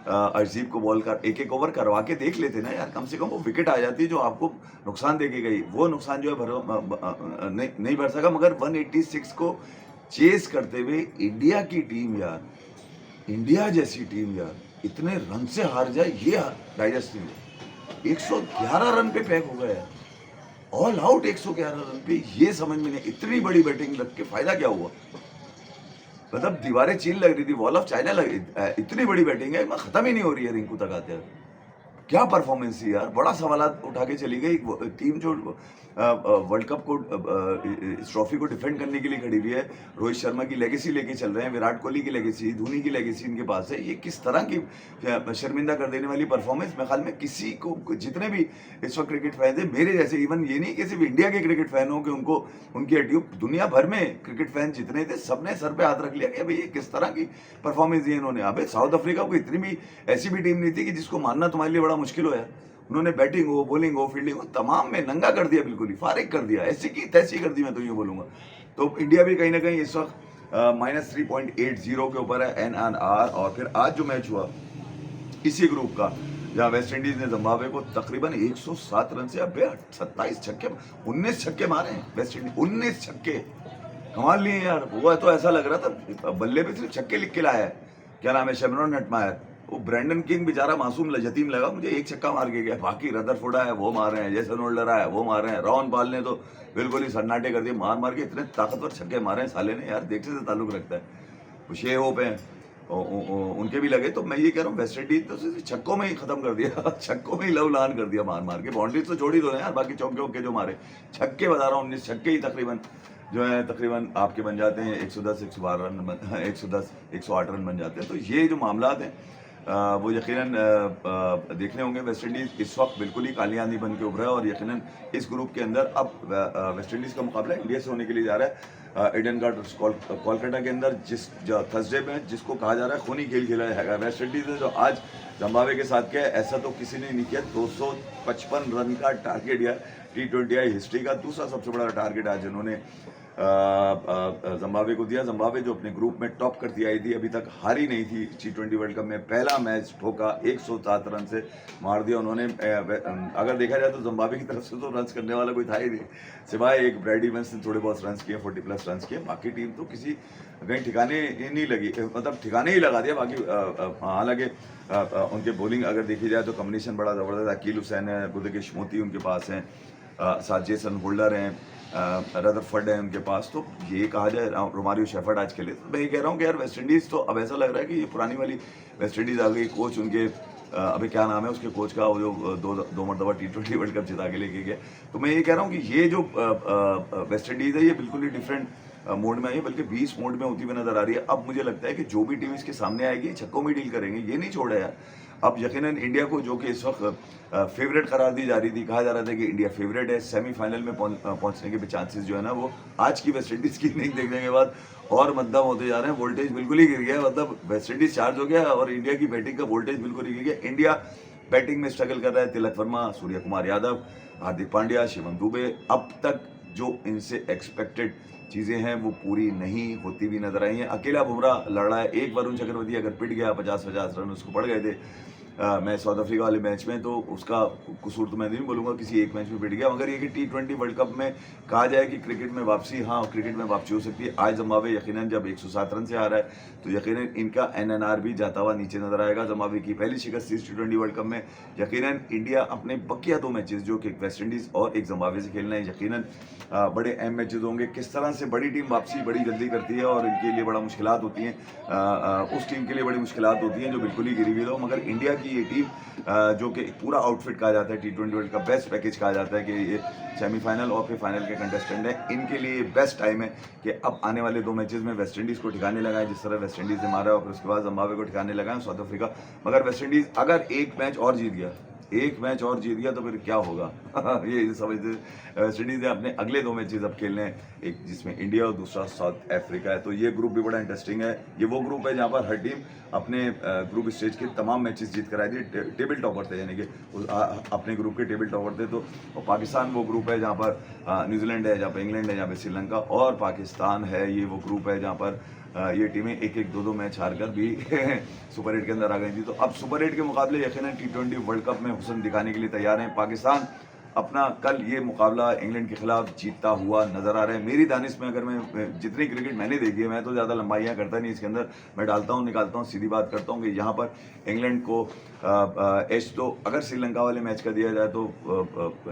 अर्शदीप को बॉल कर एक ओवर करवा के देख लेते ना यार, कम से कम वो विकेट आ जाती जो आपको नुकसान दे के गई। वो नुकसान जो है नहीं भर सका। मगर 186 को चेस करते हुए इंडिया की टीम यार, इंडिया जैसी टीम यार, इतने रन से हार जाए, ये डाइजेस्ट नहीं है। 111 रन पे पैक हो गया, ऑल आउट 111 रन पे, ये समझ में नहीं। इतनी बड़ी बैटिंग रख के फायदा क्या हुआ? मतलब दीवारें चील लग रही थी, वॉल ऑफ चाइना लग रही। इतनी बड़ी बैटिंग है, खत्म ही नहीं हो रही है रिंकू तक आते। क्या परफॉर्मेंस थी यार, बड़ा सवालात उठा के चली गई। टीम जो वर्ल्ड कप को इस ट्रॉफी को डिफेंड करने के लिए खड़ी हुई है, रोहित शर्मा की लेगेसी लेके चल रहे हैं, विराट कोहली की लेगेसी, धोनी की लेगेसी इनके पास है। ये किस तरह की शर्मिंदा कर देने वाली परफॉर्मेंस, मेरे ख्याल में किसी को, जितने भी इस वक्त क्रिकेट फैन थे मेरे जैसे, इवन ये नहीं कि सिर्फ इंडिया के क्रिकेट फैन हो कि उनको उनकी एटीट्यूड, दुनिया भर में क्रिकेट फैन जितने थे सबने सर पे हाथ रख लिया कि भाई ये किस तरह की परफॉर्मेंस दी इन्होंने। अबे साउथ अफ्रीका को इतनी भी ऐसी भी टीम नहीं थी कि जिसको मानना तुम्हारे लिए बड़ा मुश्किल हो यार। उन्होंने बैटिंग हो, बॉलिंग हो, फील्डिंग हो, तमाम में नंगा कर दिया, बिल्कुल ही फारिग कर दिया, ऐसी की तैसी कर दी, मैं तो ये बोलूंगा। तो इंडिया भी कहीं ना कहीं इस वक्त -3.80 के ऊपर है NR। और फिर आज जो मैच हुआ इसी ग्रुप का, जहां वेस्ट इंडीज ने जिम्बाब्वे को तकरीबन 107 रन से, अबे 27 छक्के, 19 छक्के मारे हैं वेस्ट इंडीज, 19 छक्के कमाल लिए यार। वो तो ऐसा लग रहा था बल्ले पे सिर्फ छक्के लिख के लाया है। क्या नाम है, शेमरॉन नटमायर। वो ब्रैंडन किंग बेचारा मासूम यतीम लगा मुझे, 1 छक्का मार के गया। बाकी रदरफोर्ड है वो मार रहे हैं, जेसन होल्डर है वो मार रहे हैं, रॉन पाल ने तो बिल्कुल ही सन्नाटे कर दिए, मार मार के इतने ताकतवर छक्के मारे हैं साले ने यार, देखने से ताल्लुक रखता है। शे होप है उनके भी लगे। तो मैं ये कह रहा हूँ वेस्ट इंडीज तो छक्कों में ही खत्म कर दिया, छक्कों में ही लवलान कर दिया मार मार के। बाउंड्रीज तो छोड़ ही दो ना यार, बाकी चौके वौके जो मारे, छक्के बता रहा हूँ 19 छक्के ही तकरीबन जो है तकरीबन आपके बन जाते हैं 110 112 रन, 110 108 रन बन जाते हैं। तो ये जो मामला हैं वो यकीनन देखने होंगे। वेस्ट इंडीज़ इस वक्त बिल्कुल ही काली आंधी बन के उभरा है, और यकीनन इस ग्रुप के अंदर अब वेस्ट इंडीज़ का मुकाबला इंडिया से होने के लिए जा रहा है ईडन गार्डन्स कोलकाता के अंदर, जिस थर्सडे में जिसको कहा जा रहा है खूनी खेल खेला जाएगा। वेस्ट इंडीज़ ने जो आज जिम्बाब्वे के साथ क्या है, ऐसा तो किसी ने नहीं किया। 255 रन का टारगेट या T20I हिस्ट्री का दूसरा सबसे बड़ा टारगेट आज इन्होंने जिम्बाब्वे को दिया। जिम्बाब्वे जो अपने ग्रुप में टॉप करती आई थी, अभी तक हारी नहीं थी T20 वर्ल्ड कप में, पहला मैच ठोका 107 रन से मार दिया उन्होंने। अगर देखा जाए तो जिम्बाब्वे की तरफ से तो रन करने वाला कोई था ही नहीं, सिवाय एक ब्रैड इवेंस ने थोड़े बहुत रन किए, 40+ रन किए। बाकी टीम तो किसी कहीं ठिकाने ही नहीं लगी, मतलब ठिकाने ही लगा दिया। बाकी हालांकि उनके बॉलिंग अगर देखी जाए तो कॉम्बिनेशन बड़ा ज़बरदस्त। अकील हुसैन है, बुदकेश मोती उनके पास हैं, साथ जेसन होल्डर हैं, रदरफर्ड है उनके पास। तो ये कहा जाए रोमारियो शेफर्ड आज खेले, तो मैं ये कह रहा हूँ कि यार वेस्ट इंडीज़ तो अब ऐसा लग रहा है कि ये पुरानी वाली वेस्ट इंडीज़ आ गई। कोच उनके अभी क्या नाम है उसके कोच का, वो जो दो मरतबा T20 वर्ल्ड कप जिता के लेके गया। तो मैं ये कह रहा हूँ कि ये जो वेस्ट इंडीज़ है ये बिल्कुल ही डिफरेंट मोड में आई है, बल्कि 20 मोड में होती हुई नजर आ रही है। अब मुझे लगता है कि जो भी टीम इसके सामने आएगी छक्कों में डील करेंगे, ये नहीं छोड़ा यार। अब यकीनन इंडिया को, जो कि इस वक्त फेवरेट करार दी जा रही थी, कहा जा रहा था कि इंडिया फेवरेट है, सेमीफाइनल में पहुंचने के भी चांसेस जो है ना वो आज की वेस्ट इंडीज़ की इनिंग देखने के बाद और मध्यम होते जा रहे हैं। वोल्टेज बिल्कुल ही गिर गया, मतलब वेस्ट इंडीज़ चार्ज हो गया और इंडिया की बैटिंग का वोल्टेज बिल्कुल ही गिर गया। इंडिया बैटिंग में स्ट्रगल कर रहा है। तिलक वर्मा, सूर्य कुमार यादव, हार्दिक पांड्या, शिवम दुबे, अब तक जो इनसे एक्सपेक्टेड चीज़ें हैं वो पूरी नहीं होती हुई नजर आई हैं। अकेला बुमराह लड़ रहा है, एक वरुण चक्रवर्ती अगर पिट गया, 50-50 रन उसको पड़ गए थे मैं साउथ अफ्रीका वाले मैच में, तो उसका कसूर तो मैं नहीं बोलूँगा, किसी एक मैच में पिट गया। मगर ये कि T20 वर्ल्ड कप में कहा जाए कि क्रिकेट में वापसी, हाँ क्रिकेट में वापसी हो सकती है। आज जिम्बाब्वे यकीनन जब 107 रन से आ रहा है तो यकीनन इनका NNR भी जाता हुआ नीचे नजर आएगा। जिम्बाब्वे की पहली शिकस्त इस T20 वर्ल्ड कप में। यकीनन इंडिया अपने बकिया 2 मैचेस, जो कि वेस्ट इंडीज़ और एक जिम्बाब्वे से खेलना है, यकीनन बड़े अहम मैचेस होंगे। किस तरह से बड़ी टीम वापसी बड़ी जल्दी करती है और इनके लिए बड़ा मुश्किलात होती हैं, उस टीम के लिए बड़ी मुश्किलात होती हैं जो बिल्कुल ही गिरी हुई हो। मगर इंडिया की ये टीम जो कि पूरा आउटफिट कहा जाता है, T20 world cup best package कहा जाता है कि ये सेमीफाइनल और फिर फाइनल के कंटेस्टेंट हैं, इनके लिए बेस्ट टाइम है कि अब आने वाले 2 मैचेस में वेस्ट इंडीज़ को ठिकाने लगाएं, जिस तरह वेस्ट इंडीज़ ने मारा और फिर उसके बाद जिम्बाब्वे को ठिकाने लगाएं, साउथ अफ्रीका। मगर वेस्ट इंडीज़ अगर एक मैच और जीत गया तो फिर क्या होगा ये समझते। वेस्ट इंडीज़ ने अपने अगले 2 मैचेस अब खेलने हैं, एक जिसमें इंडिया और दूसरा साउथ अफ्रीका है। तो ये ग्रुप भी बड़ा इंटरेस्टिंग है। ये वो ग्रुप है जहाँ पर हर टीम अपने ग्रुप स्टेज के तमाम मैचेस जीत कर आई थी, टेबल टॉपर थे, यानी कि अपने ग्रुप के टेबल टॉपर थे। तो पाकिस्तान वो ग्रुप है जहाँ पर न्यूजीलैंड है, जहाँ पर इंग्लैंड है, जहाँ पर श्रीलंका और पाकिस्तान है। ये वो ग्रुप है जहाँ पर ये टीमें 1-1, 2-2 मैच हारकर भी सुपर 8 के अंदर आ गई थी। तो अब सुपर 8 के मुकाबले यकीनन T20 वर्ल्ड कप में हुस्न दिखाने के लिए तैयार हैं। पाकिस्तान अपना कल ये मुकाबला इंग्लैंड के खिलाफ जीतता हुआ नजर आ रहा है। मेरी दानिश में, अगर मैं जितनी क्रिकेट मैंने देखी है, मैं तो ज़्यादा लंबाइयाँ करता नहीं इसके अंदर, मैं डालता हूँ निकालता हूँ, सीधी बात करता हूँ कि यहाँ पर इंग्लैंड को एज तो अगर श्रीलंका वाले मैच का दिया जाए तो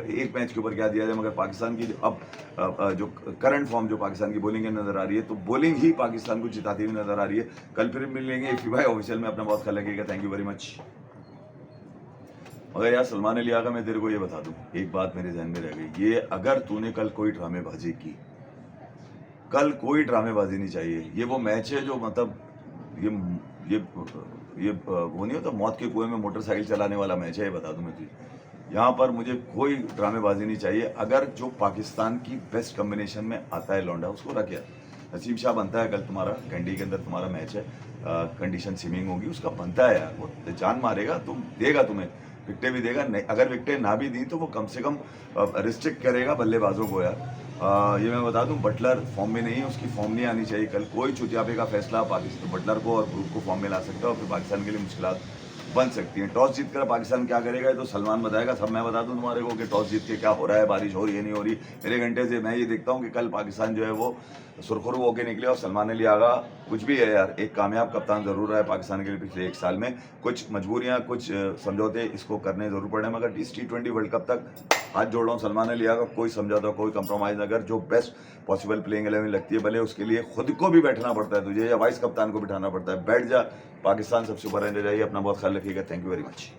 एक मैच के ऊपर क्या दिया जाए, मगर पाकिस्तान की अब जो करंट फॉर्म जो पाकिस्तान की बॉलिंग है नजर आ रही है, तो बॉलिंग ही पाकिस्तान को जिताती हुई नजर आ रही है। कल फिर मिलेंगे FIBA ऑफिशियल में, अपना बहुत ख्याल रखिएगा। Thank you very much. मगर यार सलमान अली आगा, मैं तेरे को ये बता दूं, एक बात मेरे जहन में रह गई, ये अगर तूने कल कोई ड्रामेबाजी की, कल कोई ड्रामेबाजी नहीं चाहिए। ये वो मैच है जो मतलब ये वो नहीं होता मौत के कुएं में मोटरसाइकिल चलाने वाला मैच है, ये बता दूं मैं तुझे। यहाँ पर मुझे कोई ड्रामेबाजी नहीं चाहिए। अगर जो पाकिस्तान की बेस्ट कॉम्बिनेशन में आता है लौंडा, उसको रख यार। नसीब शाह बनता है कल तुम्हारा, कैंडी के अंदर तुम्हारा मैच है, कंडीशन स्विमिंग होगी, उसका बनता है यार, वो जान मारेगा, तुम देगा, तुम्हें विकटें भी देगा। नहीं, अगर विकटें ना भी दी तो वो कम से कम रिस्ट्रिक्ट करेगा बल्लेबाजों को यार। ये मैं बता दूं, बटलर फॉर्म में नहीं है, उसकी फॉर्म नहीं आनी चाहिए। कल कोई चुतियापे का फैसला पाकिस्तान बटलर को और ग्रुप को फॉर्म में ला सकता है और फिर पाकिस्तान के लिए मुश्किलात बन सकती हैं। टॉस जीत कर पाकिस्तान क्या करेगा ये तो सलमान बताएगा। सब मैं बता दूं तुम्हारे को कि टॉस जीत के क्या हो रहा है, बारिश हो रही है नहीं हो रही। मेरे घंटे से मैं ये देखता हूँ कि कल पाकिस्तान जो है वो सुरखरू होके निकले। और सलमान अली आगा कुछ भी है यार, एक कामयाब कप्तान जरूर रहा है पाकिस्तान के लिए पिछले 1 साल में। कुछ मजबूरियाँ, कुछ समझौते इसको करने जरूर पड़े, मगर इस T20 वर्ल्ड कप तक हाथ जोड़ रहा हूँ सलमान अली आगा, कोई समझौता, कोई कंप्रोमाइज। अगर जो बेस्ट पॉसिबल प्लेइंग 11 लगती है, भले उसके लिए खुद को भी बैठना पड़ता है तुझे, या वाइस कप्तान को बिठाना पड़ता है, बैठ जा, पाकिस्तान सबसे ऊपर रहने जाइए। अपना बहुत ख्याल रखिएगा। Thank you very much.